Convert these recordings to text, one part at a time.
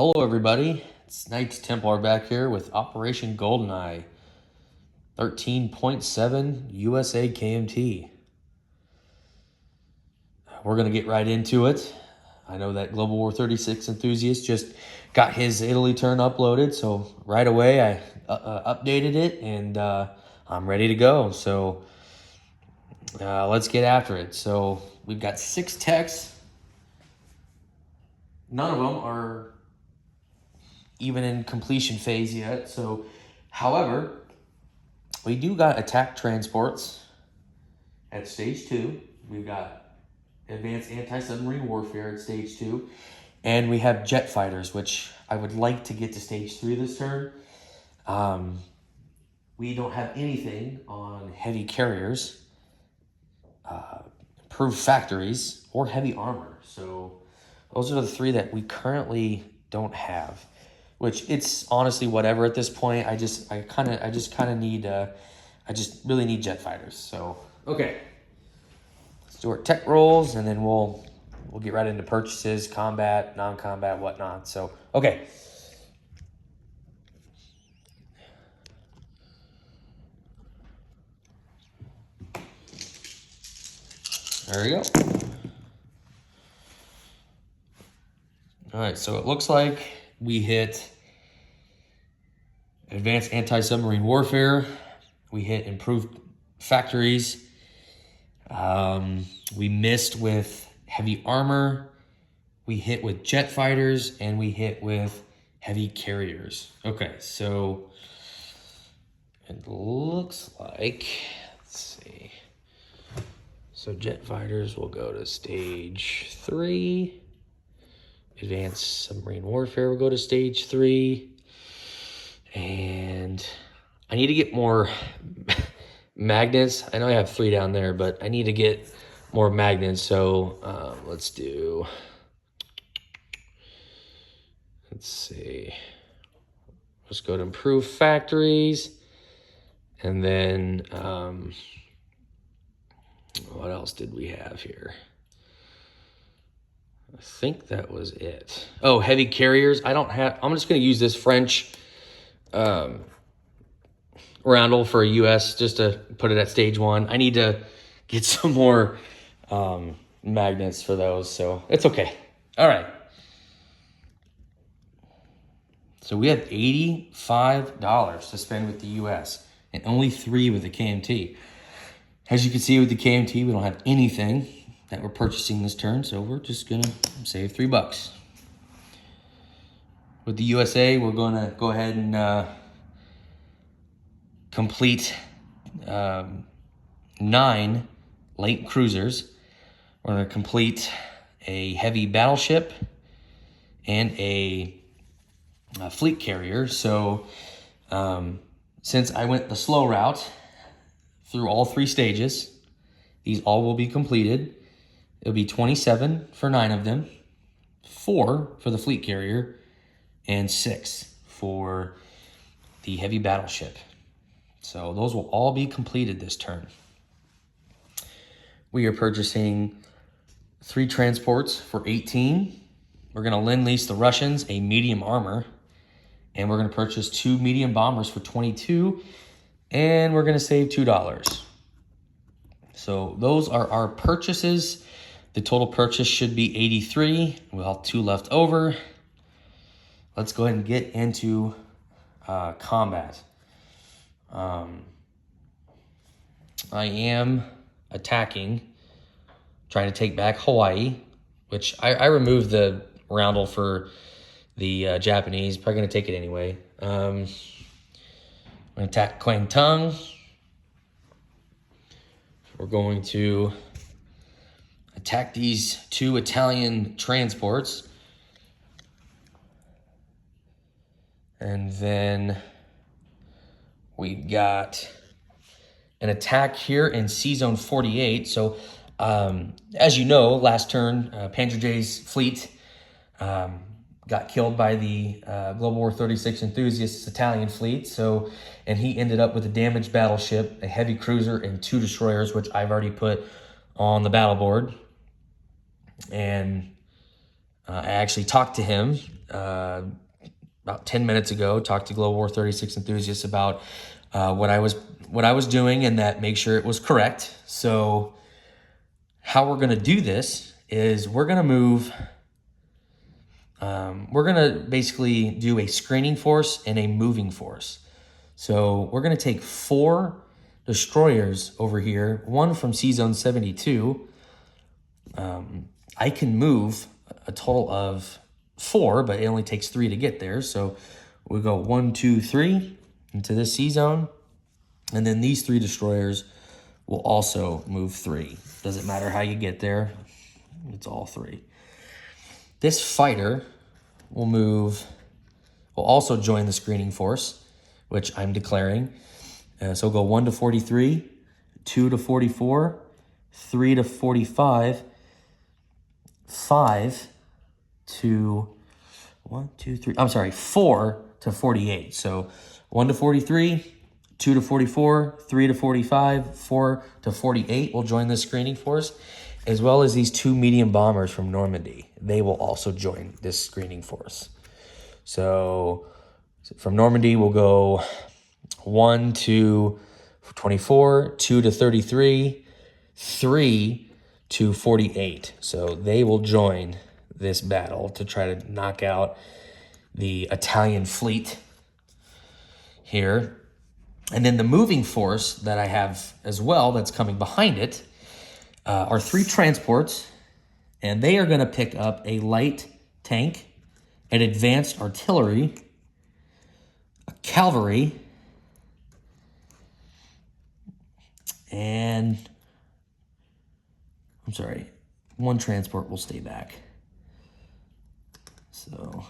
Hello everybody, it's Knights Templar back here with Operation GoldenEye 13.7 USA KMT. We're going to get right into it. I know that Global War 36 enthusiast just got his Italy turn uploaded, so right away I updated it and I'm ready to go. So let's get after it. So we've got 6 techs. None of them are even in completion phase yet. So, however, we do got attack transports at stage 2. We've got advanced anti-submarine warfare at stage 2. And we have jet fighters, which I would like to get to stage 3 this turn. We don't have anything on heavy carriers, improved factories, or heavy armor. So those are the 3 that we currently don't have. Which it's honestly whatever at this point. I just really need jet fighters. So okay, let's do our tech rolls, and then we'll get right into purchases, combat, non-combat, whatnot. So okay. There we go. All right, so it looks like we hit advanced anti-submarine warfare. We hit improved factories. We missed with heavy armor. We hit with jet fighters, and we hit with heavy carriers. Okay, so it looks like, let's see. So jet fighters will go to stage 3. Advanced submarine warfare will go to stage 3. And I need to get more magnets. I know I have 3 down there, but I need to get more magnets. So let's see. Let's go to improve factories. And then what else did we have here? I think that was it. Oh, heavy carriers. I'm just going to use this French roundel for a US just to put it at stage 1. I need to get some more magnets for those, so it's okay. All right. So we have $85 to spend with the US and only 3 with the KMT. As you can see with the KMT, we don't have anything that we're purchasing this turn, so we're just gonna save $3. With the USA, we're gonna go ahead and complete 9 light cruisers. We're gonna complete a heavy battleship and a fleet carrier. So since I went the slow route through all 3 stages, these all will be completed. It'll be 27 for 9 of them, 4 for the fleet carrier, and 6 for the heavy battleship. So those will all be completed this turn. We are purchasing 3 transports for 18. We're going to lend-lease the Russians a medium armor, and we're going to purchase 2 medium bombers for 22, and we're going to save $2. So those are our purchases. The total purchase should be 83. We'll have 2 left over. Let's go ahead and get into combat. I am attacking, trying to take back Hawaii, which I removed the roundel for the Japanese. Probably going to take it anyway. I'm going to attack Kwangtung. We're going to attack these 2 Italian transports. And then we got an attack here in Sea Zone 48. So, as you know, last turn, Panzer J's fleet got killed by the Global War 36 enthusiasts Italian fleet. So, and he ended up with a damaged battleship, a heavy cruiser, and 2 destroyers, which I've already put on the battle board. And I actually talked to him about 10 minutes ago, talked to Global War 36 enthusiasts about what I was doing, and that make sure it was correct. So how we're going to do this is we're going to move. We're going to basically do a screening force and a moving force. So we're going to take 4 destroyers over here, one from Sea Zone 72. I can move a total of 4, but it only takes 3 to get there. So we go 1, 2, 3 into this sea zone. And then these 3 destroyers will also move 3. Doesn't matter how you get there. It's all 3. This fighter will also join the screening force, which I'm declaring. So we'll go 1 to 43, 2 to 44, 3 to 45, 5 to 4 to 48. So 1 to 43, 2 to 44, 3 to 45, 4 to 48 will join the screening force, as well as these 2 medium bombers from Normandy. They will also join this screening force. So from Normandy, we'll go 1 to 24, 2 to 33, 3 to 48. So they will join this battle to try to knock out the Italian fleet here. And then the moving force that I have as well that's coming behind it are 3 transports, and they are going to pick up a light tank, an advanced artillery, a cavalry, and one transport will stay back. So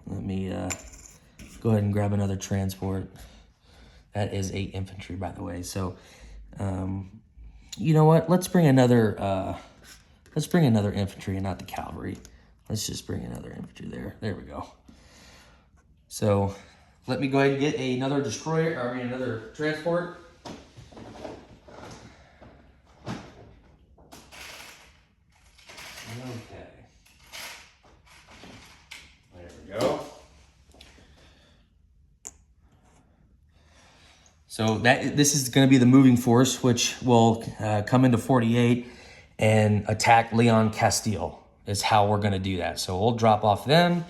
let me go ahead and grab another transport. That is 8 infantry, by the way. So, you know what? Let's bring another infantry and not the cavalry. Let's just bring another infantry there. There we go. So let me go ahead and get another another transport. Okay. There we go. So this is going to be the moving force, which will come into 48 and attack Leon Castile, is how we're going to do that. So we'll drop off them.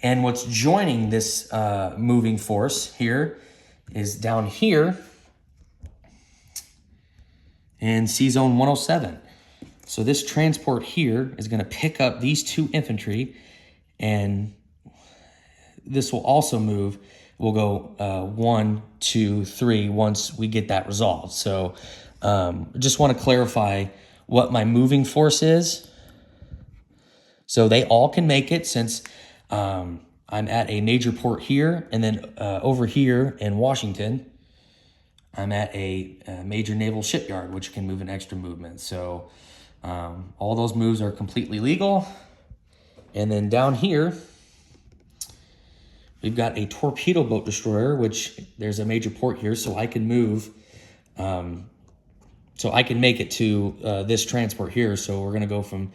And what's joining this moving force here is down here in Sea Zone 107. So this transport here is going to pick up these 2 infantry, and this will also move. We'll go 1, 2, 3 once we get that resolved. So just want to clarify what my moving force is. So they all can make it, since I'm at a major port here, and then over here in Washington, I'm at a major naval shipyard, which can move an extra movement. So all those moves are completely legal. And then down here, we've got a torpedo boat destroyer, which there's a major port here, so I can move. So I can make it to this transport here. So we're going to go from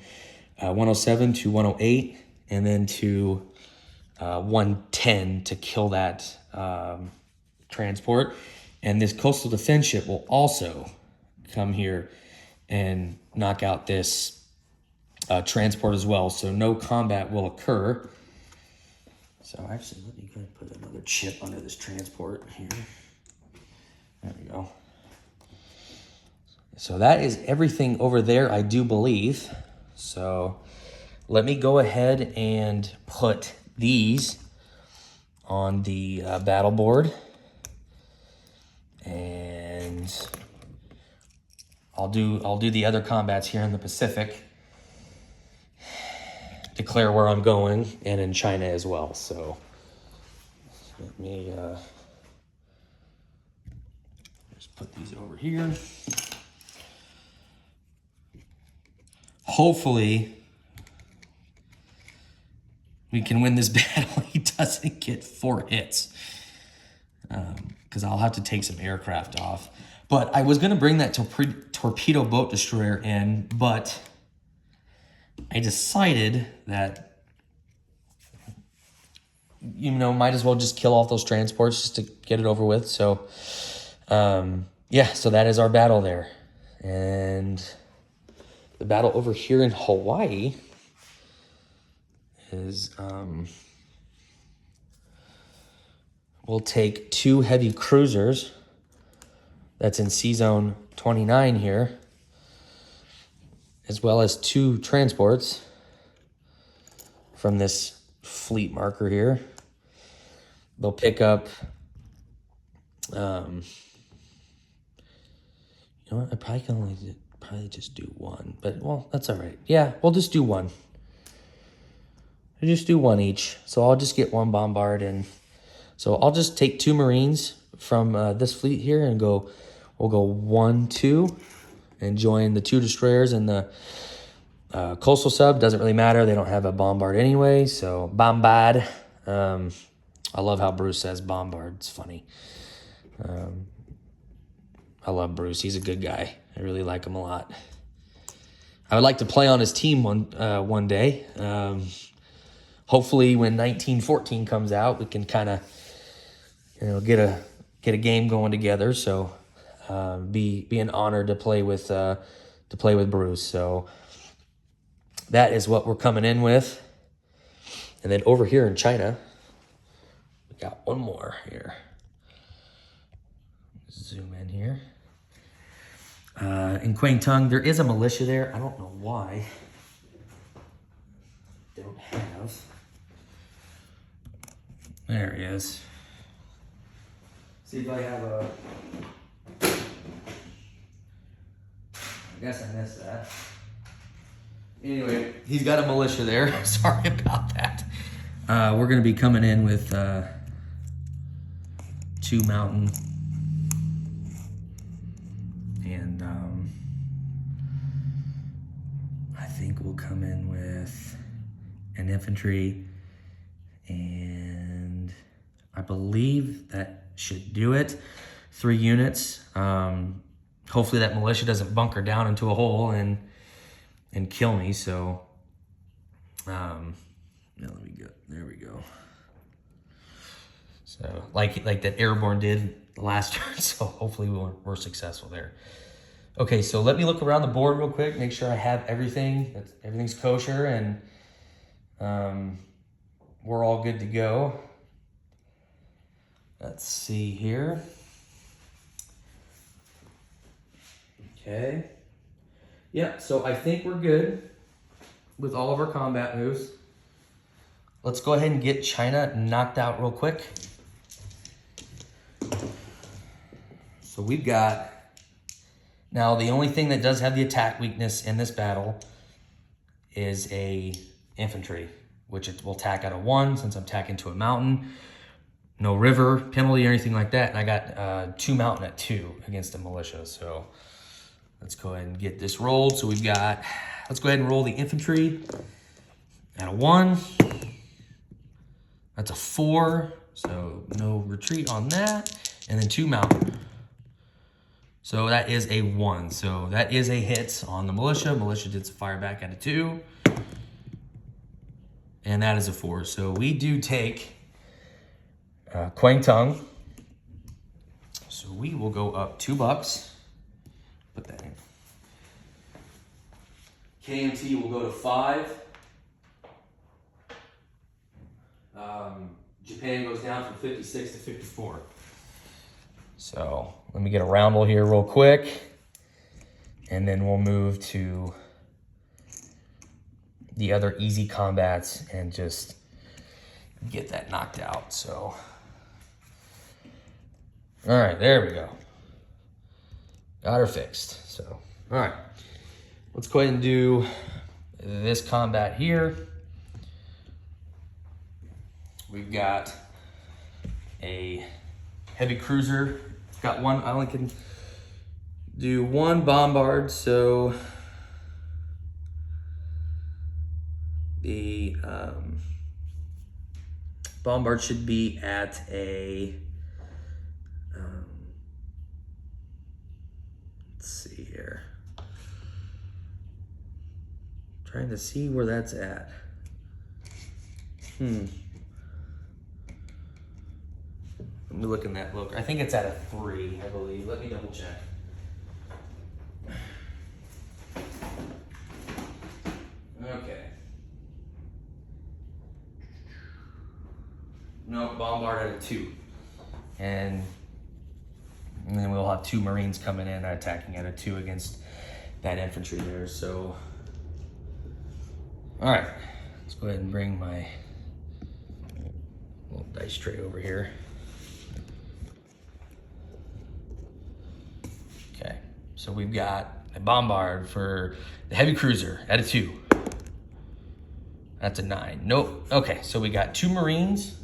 107 to 108, and then to 110 to kill that transport. And this coastal defense ship will also come here and knock out this transport as well. So no combat will occur. So actually, let me go ahead and put another chip under this transport here. There we go. So that is everything over there, I do believe. So let me go ahead and put these on the battle board. And I'll do the other combats here in the Pacific. Declare where I'm going, and in China as well. So let me just put these over here. Hopefully we can win this battle. He doesn't get 4 hits, because I'll have to take some aircraft off. But I was going to bring that torpedo boat destroyer in, but I decided that, might as well just kill off those transports just to get it over with. So, yeah, so that is our battle there. And the battle over here in Hawaii is, we'll take 2 heavy cruisers. That's in C-Zone 29 here, as well as 2 transports from this fleet marker here. They'll pick up, you know what, I probably can probably just do 1, but well, that's all right. Yeah, we'll just do 1. We'll just do 1 each. So I'll just get 1 bombard, and so I'll just take 2 Marines from this fleet here and we'll go 1, 2, and join the 2 destroyers and the coastal sub. Doesn't really matter. They don't have a bombard anyway, so bombard. I love how Bruce says bombard. It's funny. I love Bruce. He's a good guy. I really like him a lot. I would like to play on his team one day. Hopefully when 1914 comes out, we can kind of get a game going together. So be an honor to play with Bruce. So that is what we're coming in with. And then over here in China, we got 1 more here. Zoom in here. In Kwangtung, there is a militia there. I don't know why. Don't have. There he is. See if I have a... I guess I missed that. Anyway, he's got a militia there. Sorry about that. We're going to be coming in with 2 mountain. And I think we'll come in with an infantry. And I believe that should do it. 3 units. Hopefully that militia doesn't bunker down into a hole and kill me. So, let me go. There we go. So, like that airborne did the last turn. So hopefully we're successful there. Okay, so let me look around the board real quick, make sure I have everything. Everything's kosher, and we're all good to go. Let's see here. Okay. Yeah, so I think we're good with all of our combat moves. Let's go ahead and get China knocked out real quick. So we've got, now the only thing that does have the attack weakness in this battle is a infantry, which it will attack at a 1 since I'm attacking to a mountain. No river penalty or anything like that. And I got 2 mountain at 2 against the militia. So let's go ahead and get this rolled. So we've got, let's go ahead and roll the infantry at a 1. That's a 4. So no retreat on that. And then 2 mountain. So that is a 1. So that is a hit on the militia. Militia did some fire back at a 2. And that is a 4. So we do take Kwangtung. So we will go up $2. Put that in. KMT will go to 5. Japan goes down from 56 to 54. So let me get a roundel here real quick, and then we'll move to the other easy combats and just get that knocked out. So, all right, there we go. Got her fixed. So, all right, let's go ahead and do this combat here. We've got a heavy cruiser. Got 1, I only can do 1 bombard, so the bombard should be at a, let's see here. Trying to see where that's at. Let me look in that book. I think it's at a 3, I believe. Let me double check. Okay. No, bombard at a 2. And then we'll have 2 Marines coming in attacking at a 2 against that infantry there. So, all right, let's go ahead and bring my little dice tray over here. Okay, so we've got a bombard for the heavy cruiser at a 2. That's a 9. Nope. Okay, so we got 2 Marines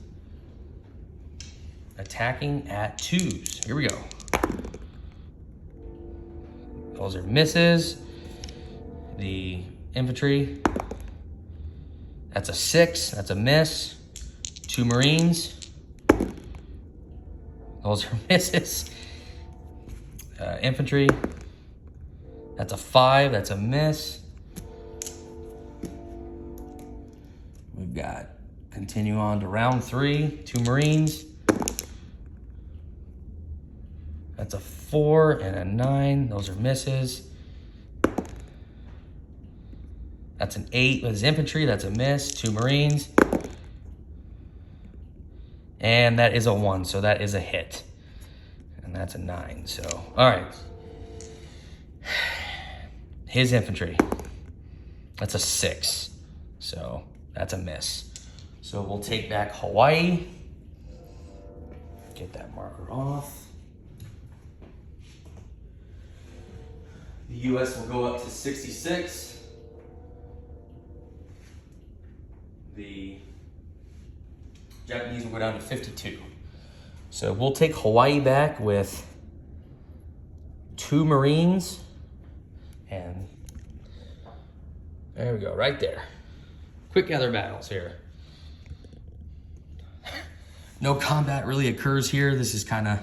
attacking at 2s. Here we go. Those are misses. The infantry, that's a 6. That's a miss. 2 Marines. Those are misses. Infantry, that's a 5. That's a miss. We've got, continue on to round 3. 2 Marines. That's a 4 and a 9. Those are misses. That's an 8 with his infantry. That's a miss. 2 Marines. And that is a 1, so that is a hit. And that's a 9. So, all right. His infantry. That's a 6. So that's a miss. So we'll take back Hawaii. Get that marker off. The U.S. will go up to 66. The Japanese will go down to 52. So we'll take Hawaii back with 2 Marines. And there we go, right there. Quick gather battles here. No combat really occurs here. This is kind of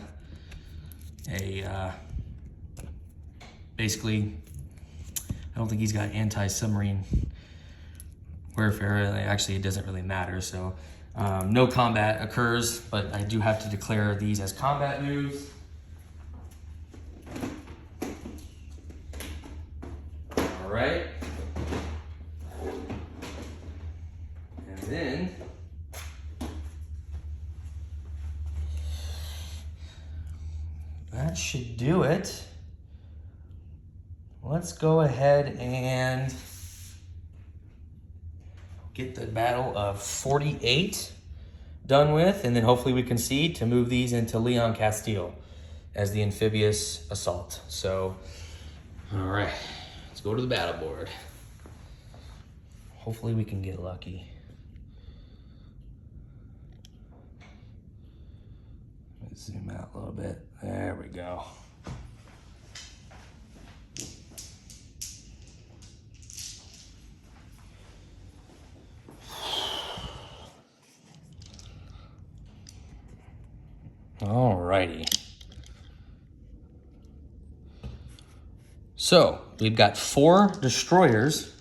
a, basically, I don't think he's got anti-submarine warfare. Actually, it doesn't really matter. So no combat occurs, but I do have to declare these as combat moves. All right. And then that should do it. Let's go ahead and get the Battle of 48 done with, and then hopefully we concede to move these into Leon Castile as the amphibious assault. So, all right, let's go to the battle board. Hopefully we can get lucky. Let's zoom out a little bit. There we go. Alrighty. So we've got 4 destroyers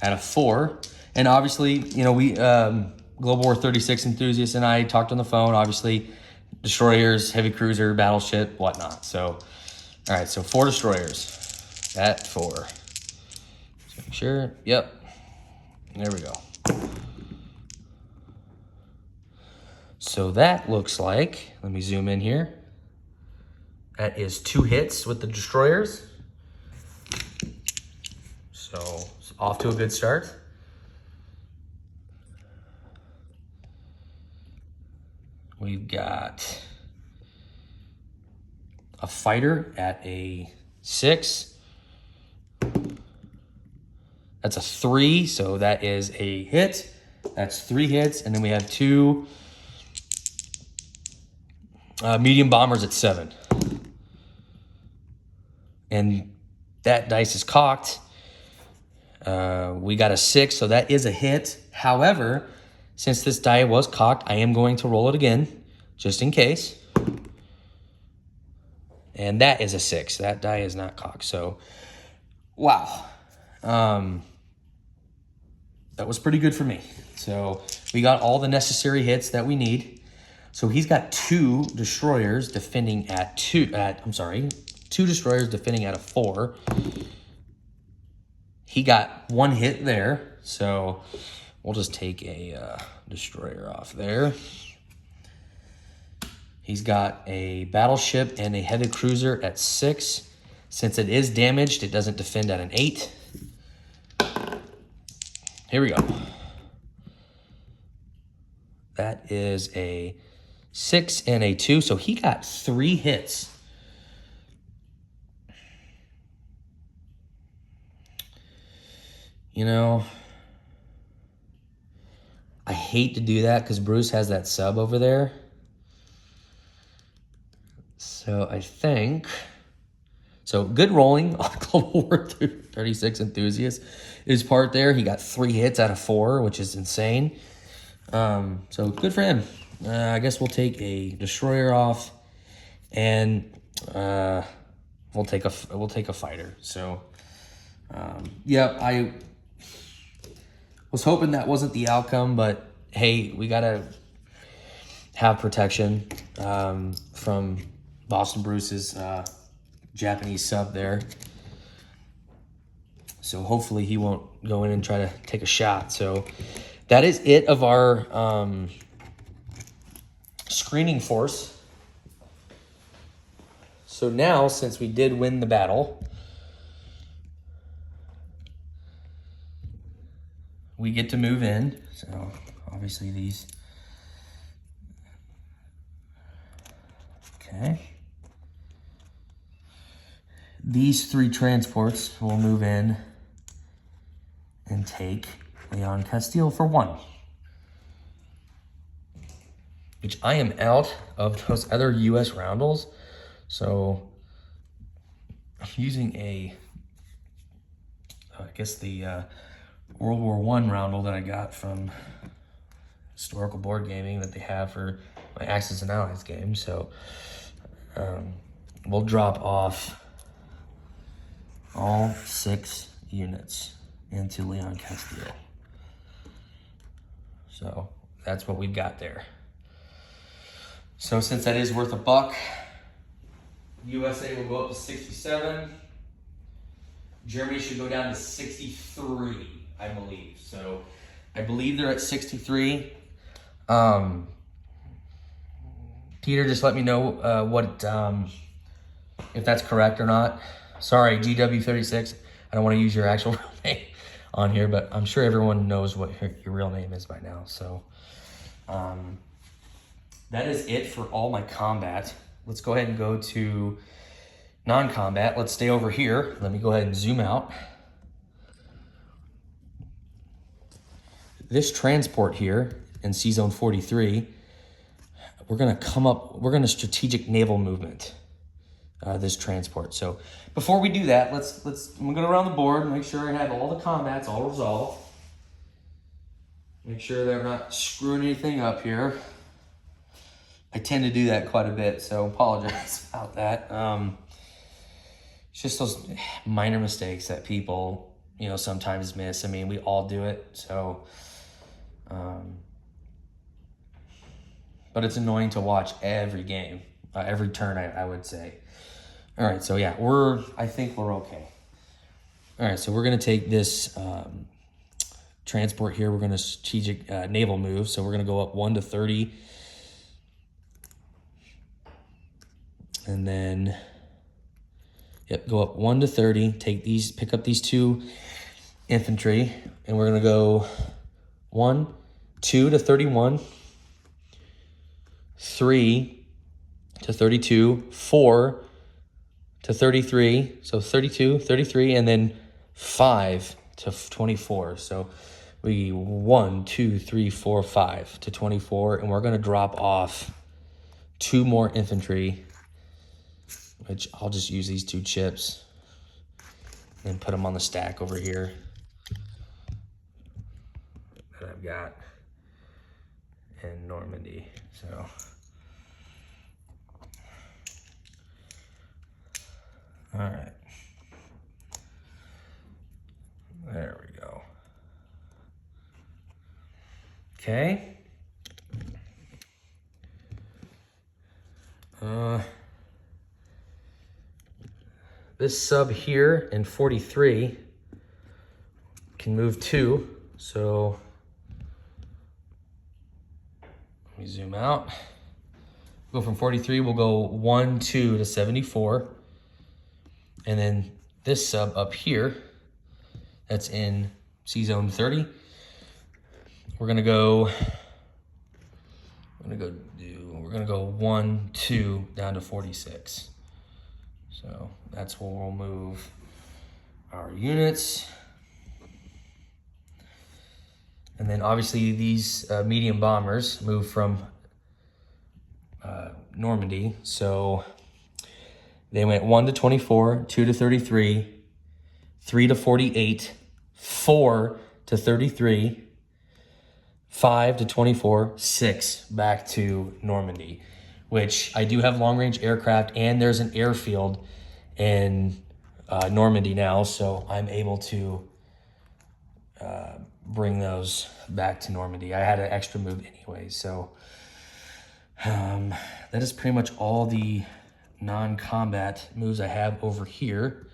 out of 4, and obviously, you know, we Global War 36 enthusiasts and I talked on the phone. Obviously, destroyers, heavy cruiser, battleship, whatnot. So, all right, so 4 destroyers at 4. Just make sure. Yep. There we go. So that looks like, let me zoom in here. That is 2 hits with the destroyers. So it's off to a good start. We've got a fighter at a 6. That's a 3, so that is a hit. That's 3 hits, and then we have 2 medium bombers at 7. And that dice is cocked. We got a 6, so that is a hit. However, since this die was cocked, I am going to roll it again, just in case. And that is a 6. That die is not cocked. So, wow. that was pretty good for me. So we got all the necessary hits that we need. So he's got two destroyers defending at two destroyers defending at a 4. He got one hit there, so we'll just take a destroyer off there. He's got a battleship and a heavy cruiser at 6. Since it is damaged, it doesn't defend at an 8. Here we go. That is a 6 and a 2, so he got 3 hits. You know, I hate to do that because Bruce has that sub over there. So I think, so good rolling on Global War 36 Enthusiast. His part there, he got 3 hits out of 4, which is insane. So good for him. I guess we'll take a destroyer off, and we'll take a fighter. So yeah, I was hoping that wasn't the outcome, but hey, we gotta have protection from Boston Bruce's Japanese sub there. So hopefully he won't go in and try to take a shot. So that is it of our screening force. So now, since we did win the battle, we get to move in. So obviously these. Okay. These 3 transports will move in and take Leon Castile for 1. Which I am out of those other U.S. roundels. So I'm using I guess the World War I roundel that I got from Historical Board Gaming that they have for my Axis and Allies game. So we'll drop off all 6 units into Leon Castile. So that's what we've got there. So since that is worth $1, USA will go up to 67. Germany should go down to 63, I believe. So I believe they're at 63. Peter, just let me know what if that's correct or not. Sorry, GW36. I don't want to use your actual real name on here, but I'm sure everyone knows what your real name is by now. So that is it for all my combat. Let's go ahead and go to non-combat. Let's stay over here. Let me go ahead and zoom out. This transport here in C-Zone 43, we're going to strategic naval movement this transport. So before we do that, I'm going to go around the board and make sure I have all the combats all resolved. Make sure they're not screwing anything up here. I tend to do that quite a bit, so apologize about that. It's just those minor mistakes that people, sometimes miss. I mean, we all do it, so... but it's annoying to watch every game, every turn, I would say. All right, so yeah, I think we're okay. All right, so we're going to take this transport here. We're going to strategic naval move, so we're going to go up 1 to 30. And then, go up 1 to 30, pick up these 2 infantry, and we're going to go 1, 2 to 31, 3 to 32, 4 to 33, so 32, 33, and then 5 to 24. So we 1, 2, 3, 4, 5 to 24, and we're going to drop off 2 more infantry, which I'll just use these 2 chips and put them on the stack over here that I've got in Normandy. So all right, there we go. Okay. This sub here in 43 can move 2. So let me zoom out. Go from 43, we'll go 1, 2 to 74. And then this sub up here, that's in C zone 30. We're gonna go 1, 2 down to 46. So that's where we'll move our units. And then obviously these medium bombers move from Normandy. So they went 1 to 24, 2 to 33, 3 to 48, 4 to 33, 5 to 24, 6 back to Normandy, which I do have long-range aircraft, and there's an airfield in Normandy now, so I'm able to bring those back to Normandy. I had an extra move anyway, so that is pretty much all the non-combat moves I have over here.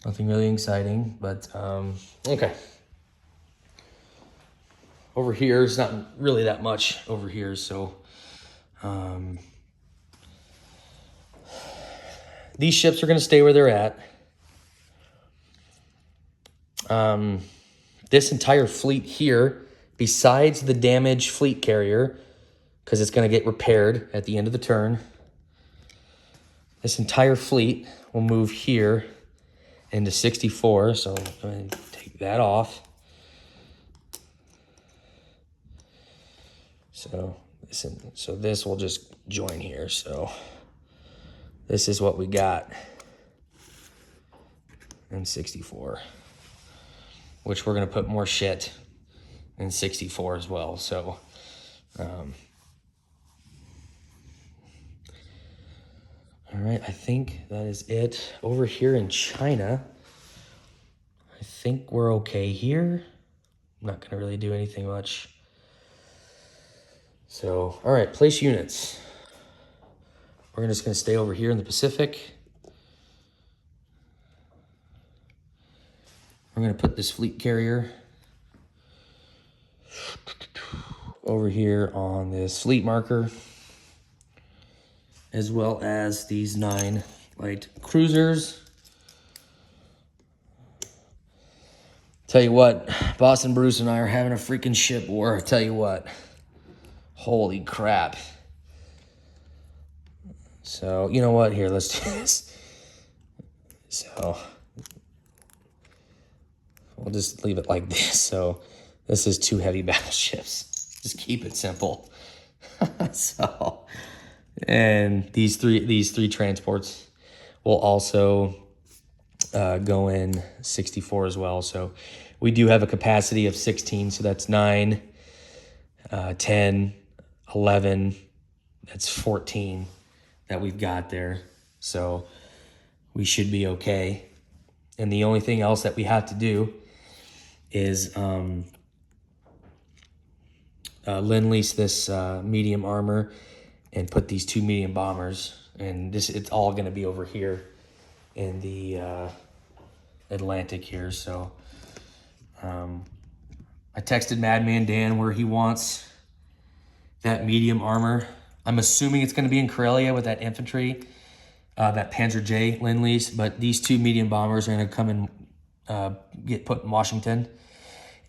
Nothing really exciting, but okay. Over here is not really that much over here, so these ships are going to stay where they're at. This entire fleet here, besides the damaged fleet carrier, because it's going to get repaired at the end of the turn, this entire fleet will move here into 64. So I'm going to take that off. So this will just join here. So this is what we got in 64, which we're going to put more shit in 64 as well. So all right, I think that is it. Over here in China, I think we're okay here. I'm not going to really do anything much. So, all right, place units. We're just going to stay over here in the Pacific. We're going to put this fleet carrier over here on this fleet marker, as well as these 9 light cruisers. Tell you what, Boston Bruce and I are having a freaking ship war. Tell you what. Holy crap. So, you know what? Here, let's do this. So, we'll just leave it like this. So, this is 2 heavy battleships. Just keep it simple. So, and these three transports will also go in 64 as well. So, we do have a capacity of 16. So, that's 9, 10, 11, that's 14 that we've got there. So we should be okay. And the only thing else that we have to do is lend-lease this medium armor and put these 2 medium bombers. And it's all going to be over here in the Atlantic here. So I texted Madman Dan where he wants that medium armor. I'm assuming it's going to be in Karelia with that infantry, that Panzer J lend-lease, but these 2 medium bombers are going to come and get put in Washington.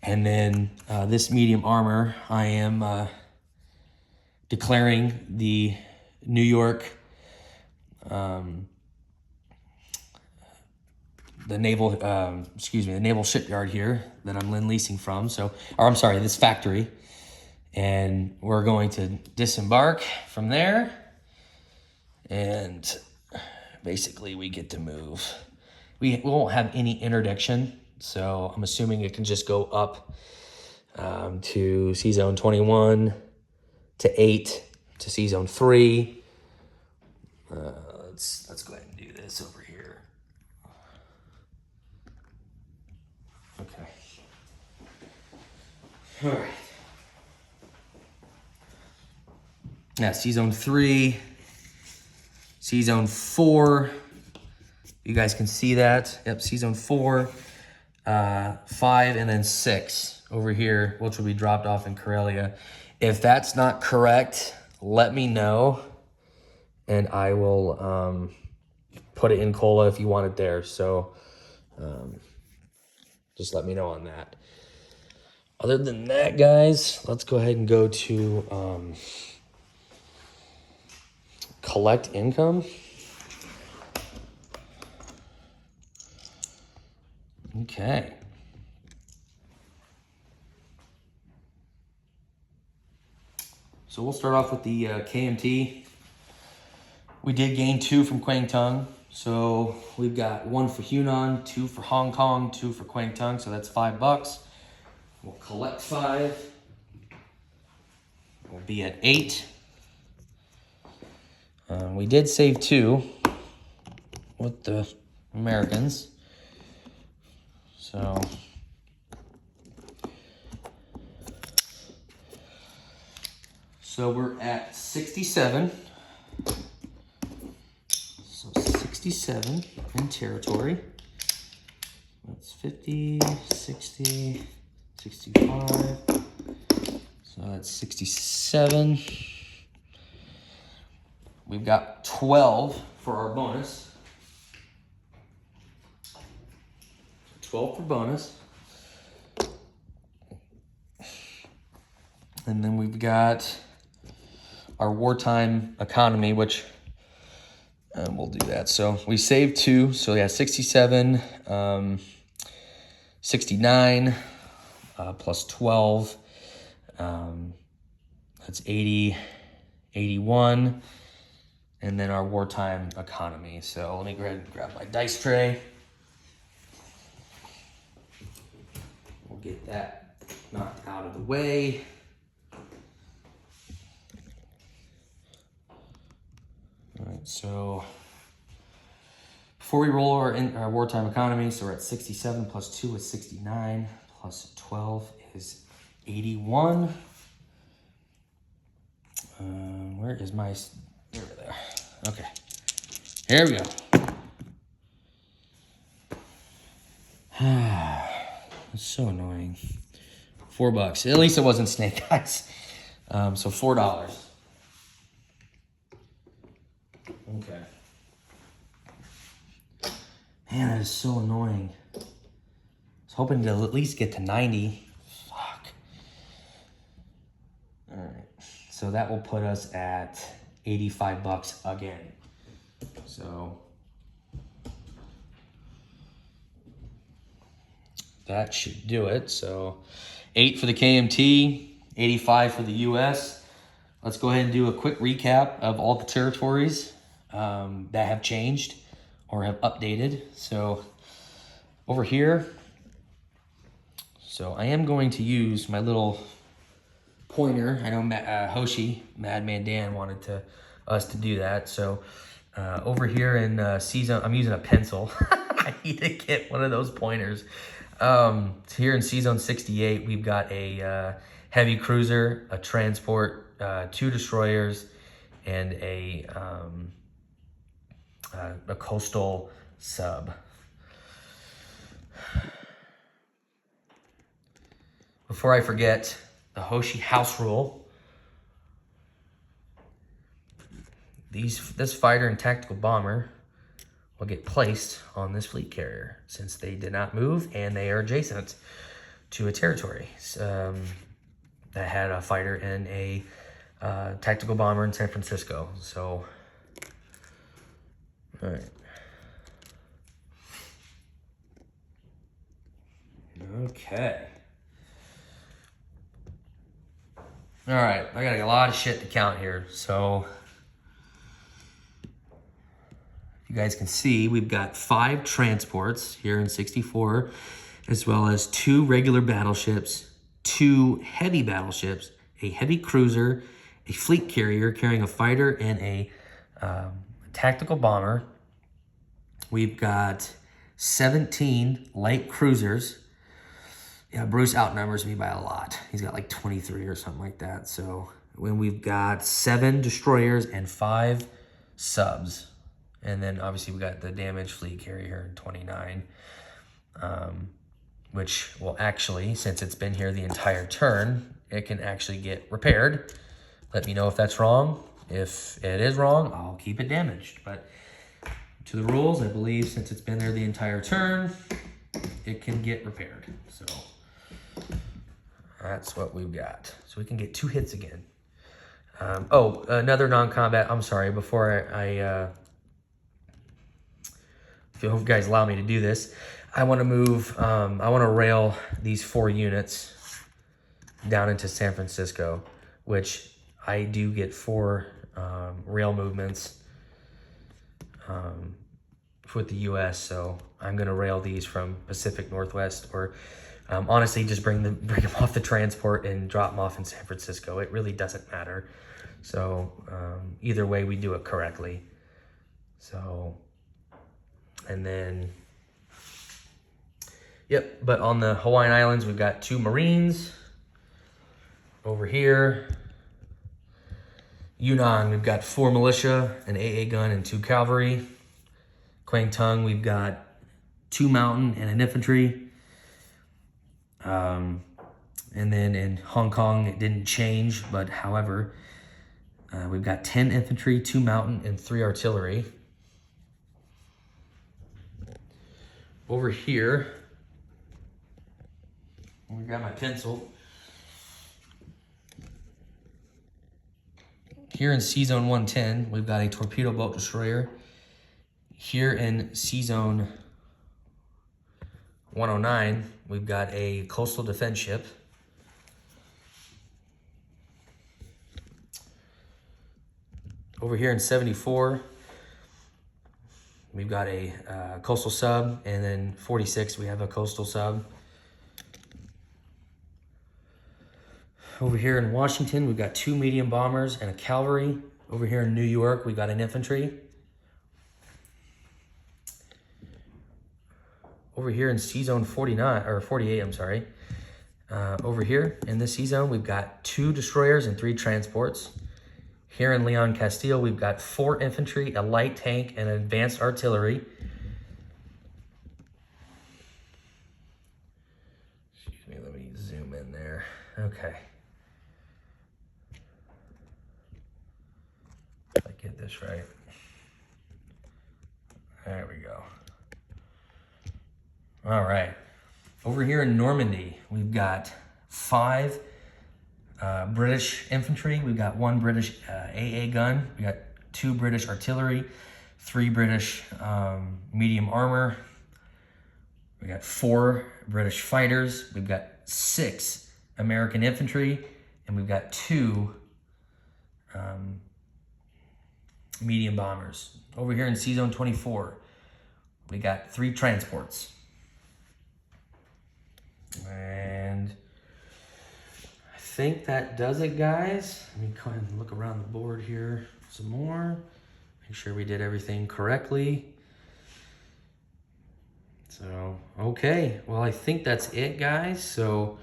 And then this medium armor, I am declaring the New York, the naval shipyard here that I'm lend-leasing from. So, or I'm sorry, this factory. And we're going to disembark from there. And basically we get to move. We won't have any interdiction. So I'm assuming it can just go up to C zone 21 to 8 to C zone 3. Let's go ahead and do this over here. Okay. All right. Yeah, C-Zone 3, C-Zone 4. You guys can see that. Yep, C-Zone 4, 5, and then 6 over here, which will be dropped off in Corellia. If that's not correct, let me know, and I will put it in Cola if you want it there. So just let me know on that. Other than that, guys, let's go ahead and go to collect income. Okay. So we'll start off with the KMT. We did gain 2 from Kwang Tung. So we've got 1 for Hunan, 2 for Hong Kong, 2 for Kwang Tung. So that's $5. We'll collect 5. We'll be at 8. We did save 2 with the Americans. So we're at 67. So 67 in territory. That's 50, 60, 65. So that's 67. We've got 12 for our bonus. 12 for bonus. And then we've got our wartime economy, which we'll do that. So we saved 2. So yeah, 67, 69 plus 12. That's 80, 81. And then our wartime economy. So let me go ahead and grab my dice tray. We'll get that knocked out of the way. All right, so before we roll our wartime economy, so we're at 67 plus 2 is 69, plus 12 is 81. Where is my... There. Okay. Here we go. It's so annoying. $4. At least it wasn't snake eyes. So $4. Okay. Man, that is so annoying. I was hoping to at least get to 90. Fuck. All right. So that will put us at $85 again. So that should do it. So 8 for the KMT, 85 for the US. Let's go ahead and do a quick recap of all the territories that have changed or have updated. So over here, so I am going to use my little pointer. I know Hoshi, Madman Dan, wanted us to do that. So over here in C-Zone, I'm using a pencil. I need to get one of those pointers. So here in C-Zone 68, we've got a heavy cruiser, a transport, 2 destroyers, and a coastal sub. Before I forget, the Hoshi house rule. This fighter and tactical bomber will get placed on this fleet carrier since they did not move and they are adjacent to a territory that had a fighter and a tactical bomber in San Francisco. So, all right. Okay. All right, I got a lot of shit to count here. So you guys can see we've got 5 transports here in 64, as well as 2 regular battleships, 2 heavy battleships, a heavy cruiser, a fleet carrier carrying a fighter, and a tactical bomber. We've got 17 light cruisers. Yeah, Bruce outnumbers me by a lot. He's got like 23 or something like that. So when we've got 7 destroyers and 5 subs. And then obviously we got the damaged fleet carrier, 29. Which will actually, since it's been here the entire turn, it can actually get repaired. Let me know if that's wrong. If it is wrong, I'll keep it damaged. But to the rules, I believe since it's been there the entire turn, it can get repaired. So that's what we've got. So we can get 2 hits again. Another non-combat. I'm sorry, before I if you guys allow me to do this, I want to move, I want to rail these 4 units down into San Francisco, which I do get 4 rail movements with the U.S. So I'm going to rail these from Pacific Northwest, or honestly, just bring them off the transport and drop them off in San Francisco. It really doesn't matter. So either way, we do it correctly. So, and then, yep, but on the Hawaiian Islands, we've got 2 Marines. Over here, Yunnan, we've got 4 militia, an AA gun, and 2 cavalry. Kwang Tung, we've got 2 mountain and an infantry. And then in Hong Kong, it didn't change, but however, we've got 10 infantry, 2 mountain, and 3 artillery. Over here, let me grab my pencil. Here in C-Zone 110, we've got a torpedo boat destroyer. Here in C-Zone 109, we've got a coastal defense ship. Over here in 74, we've got a coastal sub, and then 46, we have a coastal sub. Over here in Washington, we've got 2 medium bombers and a cavalry. Over here in New York, we've got an infantry. Over here in C-Zone 49, or 48, I'm sorry. Over here in this C-Zone, we've got 2 destroyers and 3 transports. Here in Leon Castile, we've got 4 infantry, a light tank, and advanced artillery. Excuse me, let me zoom in there. Okay. If I get this right. There we go. All right. Over here in Normandy, we've got 5 British infantry. We've got 1 British AA gun. We got 2 British artillery, 3 British medium armor. We got 4 British fighters. We've got 6 American infantry, and we've got 2 medium bombers. Over here in C-Zone 24, we got 3 transports. And I think that does it, guys. Let me go ahead and look around the board here some more. Make sure we did everything correctly. So, okay. Well, I think that's it, guys. So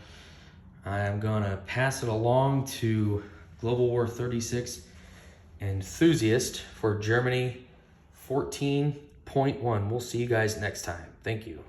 I'm gonna pass it along to Global War 36 enthusiast for Germany 14.1. We'll see you guys next time. Thank you.